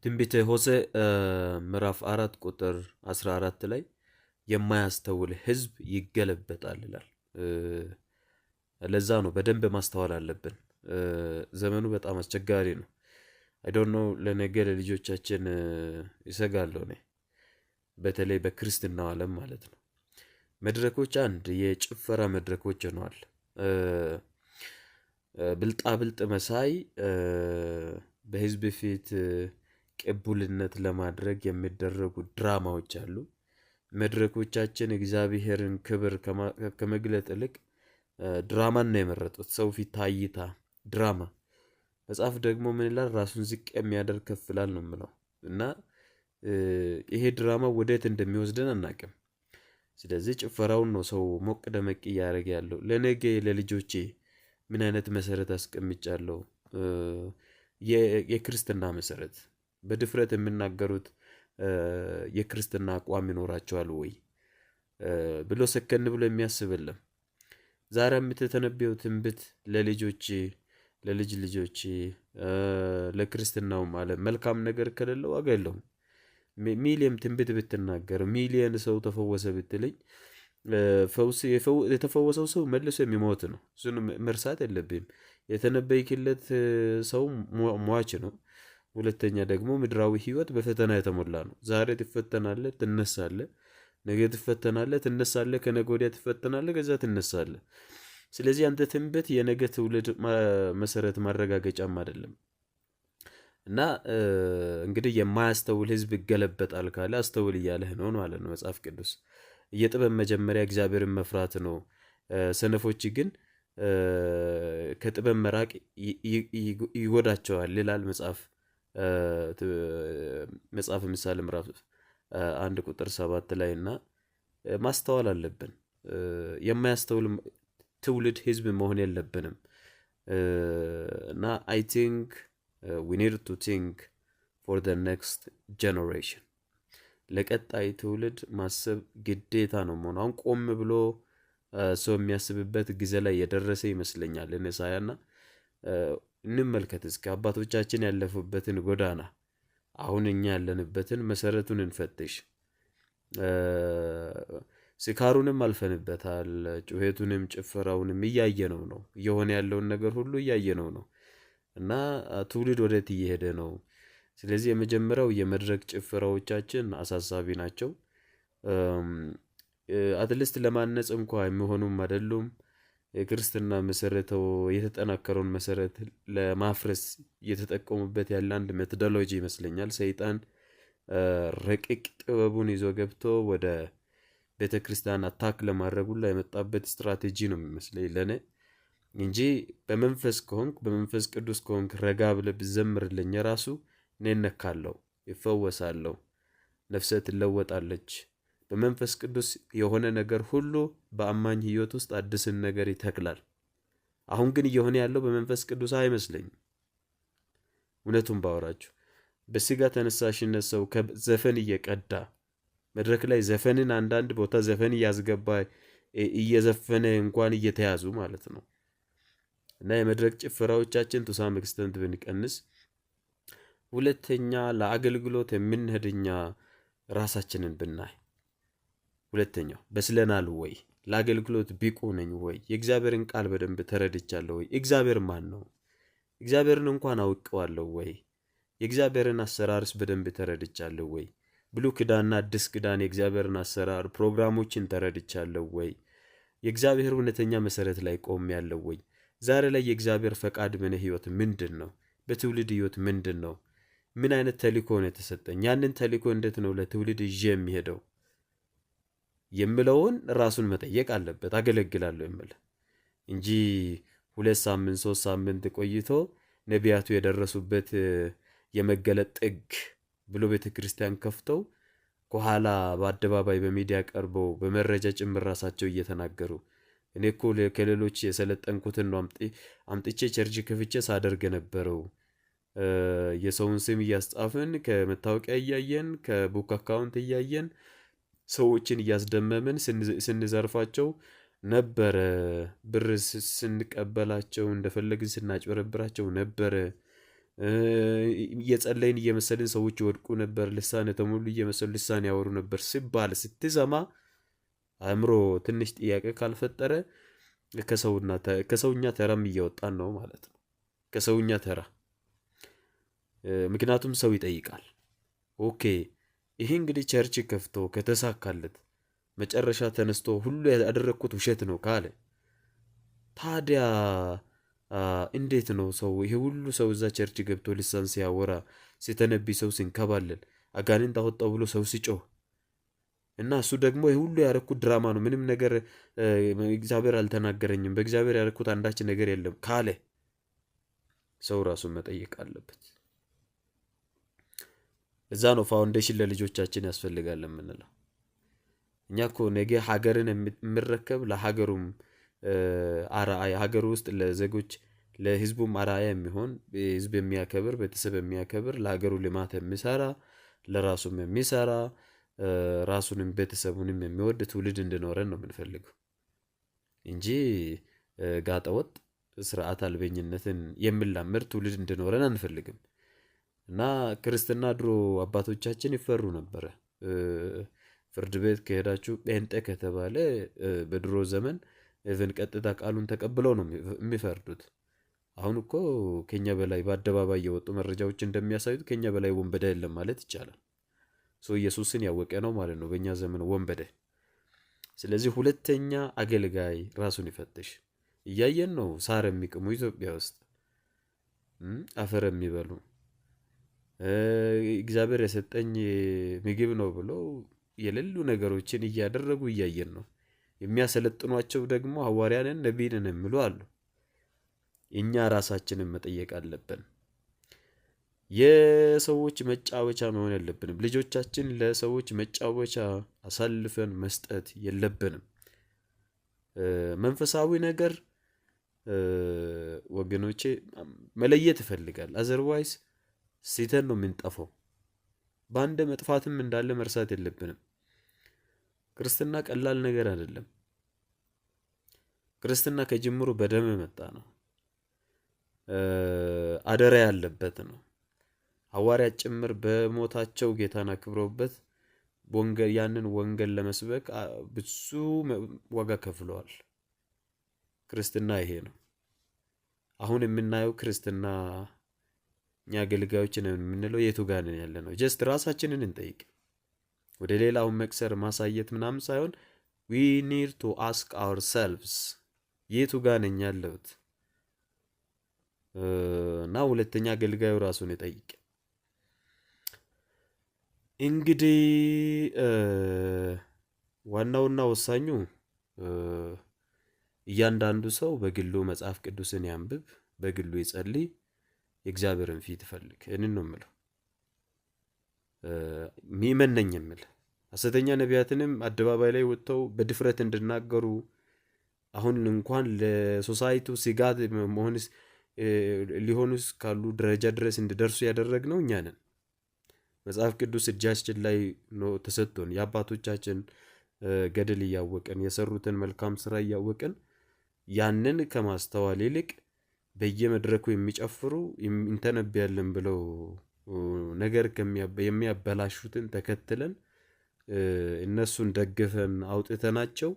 ትንቢተ ሆሴዕ ምዕራፍ 4 ቁጥር 14 ላይ የማያስተውል ሕዝብ ይገለበጣል ይላል። ለዛ ነው በደንብ ማስተዋል አለብን። ዘመኑ በጣም አስቸጋሪ ነው። አይ ዶንት ኖ ለነገ ለልጆቻችን ይሰጋለሁ እኔ በተለይ በክርስትናው ዓለም ማለት ነው። መድረኮች አንድ የጭፈራ መድረኮች ሆነዋል። ብልጣብልጥ መሳይ በህዝብ ፊት ቅቡልነት ለማድረግ የሚደረጉ ድራማዎች አሉ። መድረኮቻችን እግዚአብሔርን ክብር ከመግለጥ ይልቅ ድራማን ነው የመረጡት። ሰው ፊት ታይታ ድራማ። መጽሐፍ ደግሞ ምን ይላል? ራሱን ዝቅ የሚያደርግ ከፍ ይላል ነው የምለው። እና ይሄ ድራማ ወዴት እንደሚወስደን አናቅም። ስለዚህ ጭፈራውን ነው ሰው ሞቅ ደመቅ እያደረገ ያለው። ለነገ ለልጆቼ ምን አይነት መሰረት አስቀምጫለሁ? የክርስትና መሰረት በድፍረት የሚናገሩት የክርስትና አቋም ይኖራቸዋል ወይ ብሎ ሰከን ብሎ የሚያስብልም። ዛሬ የምትተነበየው ትንቢት ለልጆቼ ለልጅ ልጆቼ ለክርስትናው ማለት መልካም ነገር ከሌለ ዋጋ የለውም። ሚሊየን ትንቢት ብትናገር ሚሊየን ሰው ተፈወሰ ብትለኝ የተፈወሰው ሰው መልሶ የሚሞት ነው። እሱን መርሳት የለብንም። የተነበይክለት ሰው ሟች ነው። ሁለተኛ ደግሞ ምድራዊ ህይወት በፈተና የተሞላ ነው። ዛሬ ትፈተናለህ፣ ትነሳለህ። ነገ ትፈተናለህ፣ ትነሳለህ። ከነገ ወዲያ ትፈተናለህ፣ ከዛ ትነሳለህ። ስለዚህ አንተ ትንቢት የነገ ትውልድ መሰረት ማረጋገጫም አይደለም። እና እንግዲህ የማያስተውል ህዝብ ይገለበጣል ካለ አስተውል እያለህ ነው ማለት ነው መጽሐፍ ቅዱስ። የጥበብ መጀመሪያ እግዚአብሔርን መፍራት ነው። ሰነፎች ግን ከጥበብ መራቅ ይጎዳቸዋል ይላል መጽሐፍ ምሳሌ ምዕራፍ 1 ቁጥር 7 ላይ። እና ማስተዋል አለብን። የማያስተውል ትውልድ ህዝብ መሆን የለብንም። እና አይ ቲንክ ዊ ኒድ ቱ ቲንክ ፎር ዘ ኔክስት ጀነሬሽን። ለቀጣይ ትውልድ ማሰብ ግዴታ ነው መሆኑ። አሁን ቆም ብሎ ሰው የሚያስብበት ጊዜ ላይ የደረሰ ይመስለኛል። እነሳያና እንመልከት እስከ አባቶቻችን ያለፉበትን ጎዳና፣ አሁን እኛ ያለንበትን መሰረቱን እንፈትሽ። ስካሩንም አልፈንበታል። ጩኸቱንም ጭፈራውንም እያየነው ነው። እየሆነ ያለውን ነገር ሁሉ እያየነው ነው። እና ትውልድ ወዴት እየሄደ ነው? ስለዚህ የመጀመሪያው የመድረክ ጭፈራዎቻችን አሳሳቢ ናቸው። አትሊስት ለማነጽ እንኳ የሚሆኑም አይደሉም። የክርስትና መሰረተው የተጠናከረውን መሰረት ለማፍረስ እየተጠቀሙበት ያለ አንድ ሜቶዶሎጂ ይመስለኛል። ሰይጣን ረቂቅ ጥበቡን ይዞ ገብቶ ወደ ቤተክርስቲያን አታክ ለማድረግ ሁላ የመጣበት ስትራቴጂ ነው የሚመስለኝ ለኔ እንጂ በመንፈስ ቅዱስ ከሆንክ ረጋ ብለህ ብትዘምርልኝ ራሱ እኔ እነካለሁ፣ ይፈወሳለሁ፣ ነፍሴ ትለወጣለች። በመንፈስ ቅዱስ የሆነ ነገር ሁሉ በአማኝ ህይወት ውስጥ አዲስን ነገር ይተክላል። አሁን ግን እየሆነ ያለው በመንፈስ ቅዱስ አይመስለኝም። እውነቱን ባወራችሁ በስጋ ተነሳሽነት ሰው ዘፈን እየቀዳ መድረክ ላይ ዘፈንን አንዳንድ ቦታ ዘፈን እያስገባ እየዘፈነ እንኳን እየተያዙ ማለት ነው። እና የመድረክ ጭፈራዎቻችን ቱ ሳም ኤክስተንት ብንቀንስ። ሁለተኛ ለአገልግሎት የምንሄድኛ ራሳችንን ብናይ። ሁለተኛው በስለናል ወይ? ለአገልግሎት ቢቁ ነኝ ወይ? የእግዚአብሔርን ቃል በደንብ ተረድቻለሁ ወይ? እግዚአብሔር ማን ነው? እግዚአብሔርን እንኳን አውቀዋለሁ ወይ? የእግዚአብሔርን አሰራርስ በደንብ ተረድቻለሁ ወይ? ብሉይ ኪዳንና አዲስ ኪዳን የእግዚአብሔርን አሰራር ፕሮግራሞችን ተረድቻለሁ ወይ? የእግዚአብሔር እውነተኛ መሰረት ላይ ቆሜያለሁ ወይ? ዛሬ ላይ የእግዚአብሔር ፈቃድ በእኔ ህይወት ምንድን ነው? በትውልድ ህይወት ምንድን ነው? ምን አይነት ተልእኮ ነው የተሰጠኝ? ያንን ተልእኮ እንዴት ነው ለትውልድ ይዤ የሚሄደው የምለውን ራሱን መጠየቅ አለበት። አገለግላለሁ የምል እንጂ 2 ሳምንት 3 ሳምንት ቆይቶ ነቢያቱ የደረሱበት የመገለጥ ጥግ ብሎ ቤተክርስቲያን ከፍተው ከኋላ በአደባባይ በሚዲያ ቀርበው በመረጃ ጭምር ራሳቸው እየተናገሩ እኔ እኮ ከሌሎች የሰለጠንኩትን ነው አምጥቼ ቸርች ከፍቼ ሳደርግ ነበረው። የሰውን ስም እያስጻፍን ከመታወቂያ እያየን ከቡክ አካውንት እያየን ሰዎችን እያስደመምን ስንዘርፋቸው ነበረ። ብር ስንቀበላቸው እንደፈለግን ስናጭበረብራቸው ነበረ እየጸለይን እየመሰልን ሰዎች ይወድቁ ነበር፣ ልሳን የተሞሉ እየመሰሉ ልሳን ያወሩ ነበር ሲባል ስትሰማ አእምሮ ትንሽ ጥያቄ ካልፈጠረ ከሰውኛ ተራም እየወጣን ነው ማለት ነው። ከሰውኛ ተራ ምክንያቱም ሰው ይጠይቃል። ኦኬ ይሄ እንግዲህ ቸርች ከፍቶ ከተሳካለት መጨረሻ ተነስቶ ሁሉ ያደረግኩት ውሸት ነው ካለ ታዲያ እንዴት ነው ሰው ይሄ ሁሉ ሰው እዛ ቸርች ገብቶ ልሳን ሲያወራ ሲተነብይ ሰው ሲንከባለል አጋንንት አወጣው ብሎ ሰው ሲጮህ እና እሱ ደግሞ ይሄ ሁሉ ያረኩት ድራማ ነው፣ ምንም ነገር እግዚአብሔር አልተናገረኝም፣ በእግዚአብሔር ያረኩት አንዳች ነገር የለም ካለ ሰው ራሱን መጠየቅ አለበት። እዛ ነው ፋውንዴሽን ለልጆቻችን ያስፈልጋል የምንለው። እኛ እኮ ነገ ሀገርን የምረከብ ለሀገሩም አርአያ ሀገር ውስጥ ለዜጎች ለህዝቡም አርአያ የሚሆን ህዝብ የሚያከብር ቤተሰብ የሚያከብር ለሀገሩ ልማት የሚሰራ ለራሱም የሚሰራ ራሱንም ቤተሰቡንም የሚወድ ትውልድ እንዲኖረን ነው የምንፈልገው እንጂ ጋጠወጥ ስርዓት አልበኝነትን የሚላመድ ትውልድ እንዲኖረን አንፈልግም። እና ክርስትና ድሮ አባቶቻችን ይፈሩ ነበረ። ፍርድ ቤት ከሄዳችሁ ጴንጤ ከተባለ በድሮ ዘመን ኢቭን ቀጥታ ቃሉን ተቀብለው ነው የሚፈርዱት። አሁን እኮ ከኛ በላይ በአደባባይ የወጡ መረጃዎች እንደሚያሳዩት ከኛ በላይ ወንበዴ የለም ማለት ይቻላል። ሰው ኢየሱስን ያወቀ ነው ማለት ነው በእኛ ዘመን ወንበዴ። ስለዚህ ሁለተኛ አገልጋይ ራሱን ይፈትሽ። እያየን ነው ሳር የሚቅሙ ኢትዮጵያ ውስጥ አፈር የሚበሉ እግዚአብሔር የሰጠኝ ምግብ ነው ብሎ የሌሉ ነገሮችን እያደረጉ እያየን ነው። የሚያሰለጥኗቸው ደግሞ ሐዋርያንን ነቢይንን የሚሉ አሉ። እኛ ራሳችንን መጠየቅ አለብን። የሰዎች መጫወቻ መሆን የለብንም። ልጆቻችን ለሰዎች መጫወቻ አሳልፈን መስጠት የለብንም። መንፈሳዊ ነገር ወገኖቼ መለየት ይፈልጋል። አዘርዋይስ ሲተን ነው የምንጠፋው። በአንድ መጥፋትም እንዳለ መርሳት የለብንም። ክርስትና ቀላል ነገር አይደለም። ክርስትና ከጅምሩ በደም የመጣ ነው። አደራ ያለበት ነው። ሐዋርያት ጭምር በሞታቸው ጌታን አክብረውበት ያንን ወንጌል ለመስበክ ብዙ ዋጋ ከፍለዋል። ክርስትና ይሄ ነው። አሁን የምናየው ክርስትና እኛ አገልጋዮች ነን የምንለው የቱ ጋር ነን ያለ ነው? ጀስት ራሳችንን እንጠይቅ። ወደ ሌላውን መቅሰር ማሳየት ምናምን ሳይሆን we need to ask ourselves የቱ ጋር ነኝ ያለሁት? እና ሁለተኛ አገልጋዩ ራሱን ይጠይቅ። እንግዲህ ዋናውና ወሳኙ እያንዳንዱ ሰው በግሉ መጽሐፍ ቅዱስን ያንብብ፣ በግሉ ይጸልይ፣ የእግዚአብሔርን ፊት ይፈልግ። እንን ነው የምለው። ሚመን ነኝ የምል ሐሰተኛ ነቢያትንም አደባባይ ላይ ወጥተው በድፍረት እንድናገሩ አሁን እንኳን ለሶሳይቲው ስጋት መሆንስ ሊሆኑስ ካሉ ደረጃ ድረስ እንዲደርሱ ያደረግነው እኛ ነን። መጽሐፍ ቅዱስ እጃችን ላይ ነው ተሰጥቶን የአባቶቻችን ገድል እያወቅን የሰሩትን መልካም ስራ እያወቅን ያንን ከማስተዋል ይልቅ በየመድረኩ የሚጨፍሩ እንተነብያለን ብለው ነገር የሚያበላሹትን ተከትለን እነሱን ደግፈን አውጥተናቸው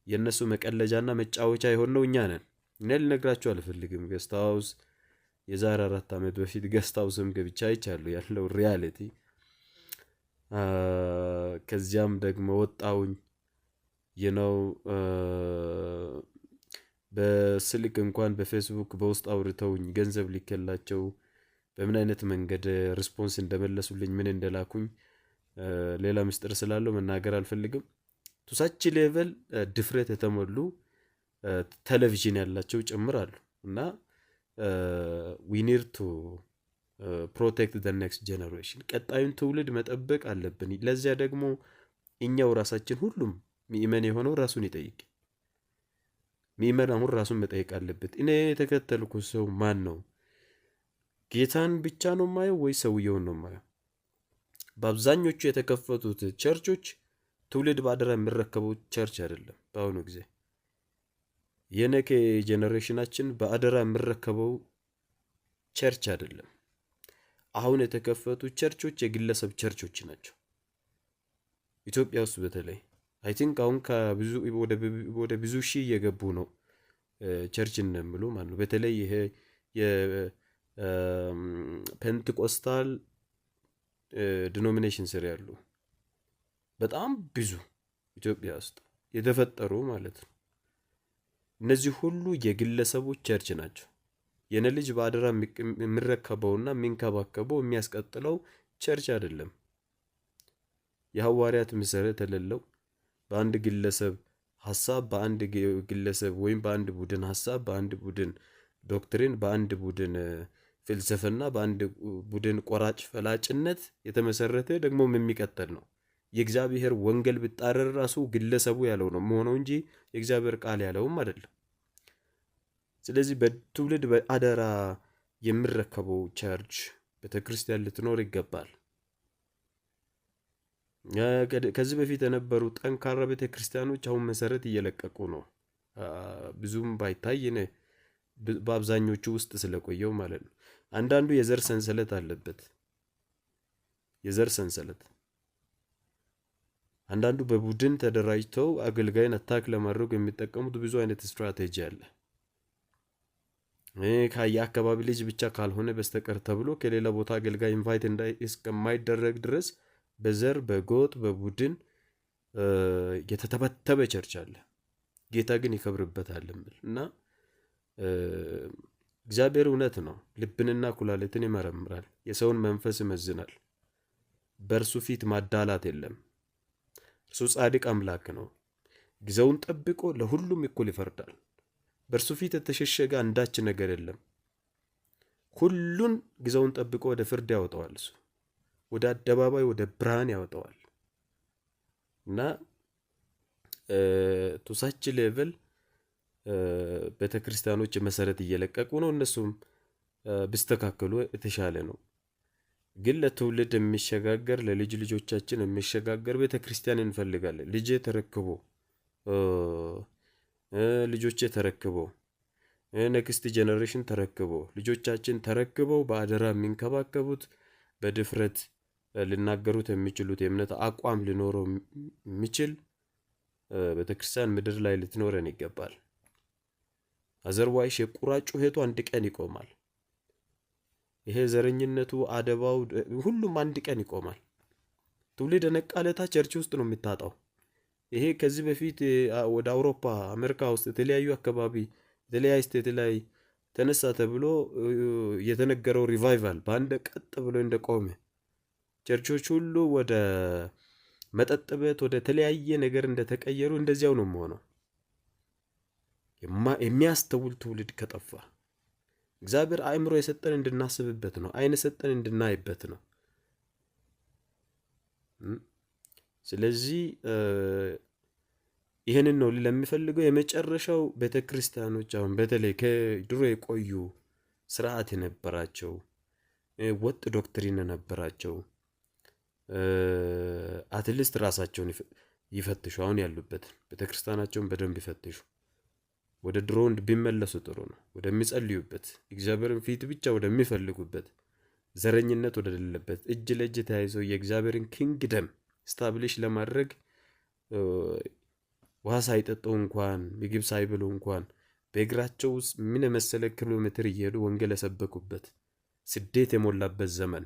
የነሱ መቀለጃና መጫወቻ የሆነው እኛ ነን። እኔ ልነግራችሁ አልፈልግም። ገስት ሃውስ የዛሬ 4 ዓመት በፊት ገስት ሃውስም ገብቻ አይቻለሁ ያለው ሪያሊቲ። ከዚያም ደግሞ ወጣውኝ የነው በስልክ እንኳን በፌስቡክ በውስጥ አውርተውኝ ገንዘብ ሊከላቸው በምን አይነት መንገድ ሪስፖንስ እንደመለሱልኝ ምን እንደላኩኝ ሌላ ምስጢር ስላለው መናገር አልፈልግም። ቱሳች ሌቨል ድፍረት የተሞሉ ቴሌቪዥን ያላቸው ጭምር አሉ እና we need to protect the next generation ቀጣዩን ትውልድ መጠበቅ አለብን። ለዚያ ደግሞ እኛው ራሳችን ሁሉም ምእመን የሆነው ራሱን ይጠይቅ። ምእመን አሁን ራሱን መጠየቅ አለበት። እኔ የተከተልኩት ሰው ማን ነው? ጌታን ብቻ ነው ማየው ወይ ሰውየውን ነው ማየው? በአብዛኞቹ የተከፈቱት ቸርቾች ትውልድ ባደራ የሚረከበው ቸርች አይደለም። በአሁኑ ጊዜ የነከ ጄኔሬሽናችን በአደራ የሚረከበው ቸርች አይደለም። አሁን የተከፈቱ ቸርቾች የግለሰብ ቸርቾች ናቸው። ኢትዮጵያ ውስጥ በተለይ አይ ቲንክ አሁን ወደ ብዙ ሺህ እየገቡ ነው ቸርች እንደምሉ ማለት ነው። በተለይ ይሄ የፔንቴኮስታል ዲኖሚኔሽን ስር ያሉ በጣም ብዙ ኢትዮጵያ ውስጥ የተፈጠሩ ማለት ነው። እነዚህ ሁሉ የግለሰቦች ቸርች ናቸው። የነ ልጅ በአደራ የሚረከበውና የሚንከባከበው የሚያስቀጥለው ቸርች አይደለም። የሐዋርያት መሰረት የሌለው በአንድ ግለሰብ ሐሳብ፣ በአንድ ግለሰብ ወይም በአንድ ቡድን ሐሳብ፣ በአንድ ቡድን ዶክትሪን፣ በአንድ ቡድን ፍልስፍና፣ በአንድ ቡድን ቆራጭ ፈላጭነት የተመሰረተ ደግሞ የሚቀጥል ነው። የእግዚአብሔር ወንጌል ቢጣረር ራሱ ግለሰቡ ያለው ነው መሆነው እንጂ የእግዚአብሔር ቃል ያለውም አይደለም። ስለዚህ በትውልድ በአደራ የሚረከበው ቸርች ቤተክርስቲያን ልትኖር ይገባል። ከዚህ በፊት የነበሩ ጠንካራ ቤተክርስቲያኖች አሁን መሰረት እየለቀቁ ነው። ብዙም ባይታይ በአብዛኞቹ ውስጥ ስለቆየው ማለት ነው። አንዳንዱ የዘር ሰንሰለት አለበት። የዘር ሰንሰለት አንዳንዱ በቡድን ተደራጅተው አገልጋይን አታክ ለማድረግ የሚጠቀሙት ብዙ አይነት ስትራቴጂ አለ። የአካባቢ ልጅ ብቻ ካልሆነ በስተቀር ተብሎ ከሌላ ቦታ አገልጋይ ኢንቫይት እስከማይደረግ ድረስ በዘር በጎጥ በቡድን የተተበተበ ቸርች አለ። ጌታ ግን ይከብርበታል እና እግዚአብሔር እውነት ነው፣ ልብንና ኩላሊትን ይመረምራል፣ የሰውን መንፈስ ይመዝናል። በእርሱ ፊት ማዳላት የለም። እርሱ ጻድቅ አምላክ ነው። ጊዜውን ጠብቆ ለሁሉም እኩል ይፈርዳል። በእርሱ ፊት የተሸሸገ አንዳች ነገር የለም። ሁሉን ጊዜውን ጠብቆ ወደ ፍርድ ያወጣዋል። እሱ ወደ አደባባይ ወደ ብርሃን ያወጣዋል እና ቱሳች ሌቭል ቤተክርስቲያኖች መሰረት እየለቀቁ ነው። እነሱም ቢስተካከሉ የተሻለ ነው። ግን ለትውልድ የሚሸጋገር ለልጅ ልጆቻችን የሚሸጋገር ቤተክርስቲያን እንፈልጋለን። ልጄ ተረክቦ ልጆቼ ተረክበው ኔክስት ጄኔሬሽን ተረክበው ልጆቻችን ተረክበው በአደራ የሚንከባከቡት በድፍረት ሊናገሩት የሚችሉት የእምነት አቋም ሊኖረው የሚችል ቤተክርስቲያን ምድር ላይ ልትኖረን ይገባል። አዘርዋይሽ የቁራ ጩኸቱ አንድ ቀን ይቆማል። ይሄ ዘረኝነቱ አደባው ሁሉም አንድ ቀን ይቆማል። ትውልድ ነቃለታ ቸርች ውስጥ ነው የሚታጣው። ይሄ ከዚህ በፊት ወደ አውሮፓ አሜሪካ ውስጥ የተለያዩ አካባቢ የተለያዩ ስቴት ላይ ተነሳ ተብሎ የተነገረው ሪቫይቫል በአንድ ቀጥ ብሎ እንደቆመ ቸርቾች ሁሉ ወደ መጠጥ ቤት ወደ ተለያየ ነገር እንደተቀየሩ እንደዚያው ነው የሚሆነው። የሚያስተውል ትውልድ ከጠፋ እግዚአብሔር አእምሮ የሰጠን እንድናስብበት ነው። አይን የሰጠን እንድናይበት ነው። ስለዚህ ይህንን ነው ለሚፈልገው የመጨረሻው ቤተክርስቲያኖች አሁን በተለይ ከድሮ የቆዩ ስርዓት የነበራቸው ወጥ ዶክትሪን የነበራቸው አትሊስት ራሳቸውን ይፈትሹ። አሁን ያሉበት ቤተክርስቲያናቸውን በደንብ ይፈትሹ። ወደ ድሮ ቢመለሱ ጥሩ ነው። ወደሚጸልዩበት እግዚአብሔርን ፊት ብቻ ወደሚፈልጉበት ዘረኝነት ወደሌለበት እጅ ለእጅ ተያይዘው የእግዚአብሔርን ኪንግደም ስታብሊሽ ለማድረግ ውሃ ሳይጠጡ እንኳን ምግብ ሳይበሉ እንኳን በእግራቸው ውስጥ ምን መሰለ ኪሎ ሜትር እየሄዱ ወንጌል የሰበኩበት ስደት የሞላበት ዘመን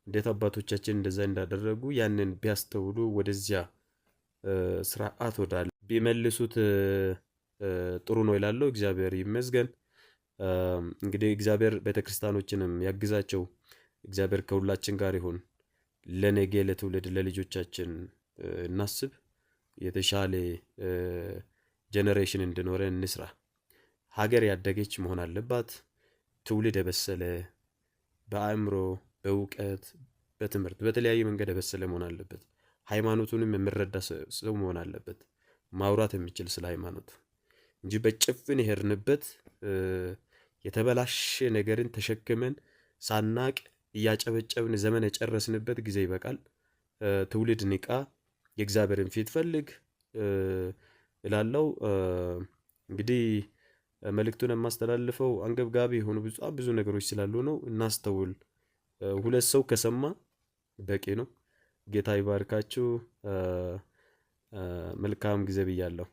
እንዴት አባቶቻችን እንደዛ እንዳደረጉ ያንን ቢያስተውሉ ወደዚያ ስርዓት ወዳለ ቢመልሱት ጥሩ ነው ይላለው። እግዚአብሔር ይመስገን። እንግዲህ እግዚአብሔር ቤተክርስቲያኖችንም ያግዛቸው። እግዚአብሔር ከሁላችን ጋር ይሁን። ለነገ ለትውልድ ለልጆቻችን እናስብ። የተሻለ ጄኔሬሽን እንድኖረን እንስራ። ሀገር ያደገች መሆን አለባት። ትውልድ የበሰለ በአእምሮ በእውቀት በትምህርት በተለያየ መንገድ የበሰለ መሆን አለበት። ሃይማኖቱንም የሚረዳ ሰው መሆን አለበት። ማውራት የሚችል ስለ ሃይማኖቱ እንጂ በጭፍን የሄድንበት የተበላሸ ነገርን ተሸክመን ሳናቅ እያጨበጨብን ዘመን የጨረስንበት ጊዜ ይበቃል። ትውልድ ንቃ፣ የእግዚአብሔርን ፊት ፈልግ እላለው። እንግዲህ መልእክቱን የማስተላልፈው አንገብጋቢ የሆኑ ብዙ ነገሮች ስላሉ ነው። እናስተውል። ሁለት ሰው ከሰማ በቂ ነው። ጌታ ይባርካችሁ። መልካም ጊዜ ብያለሁ።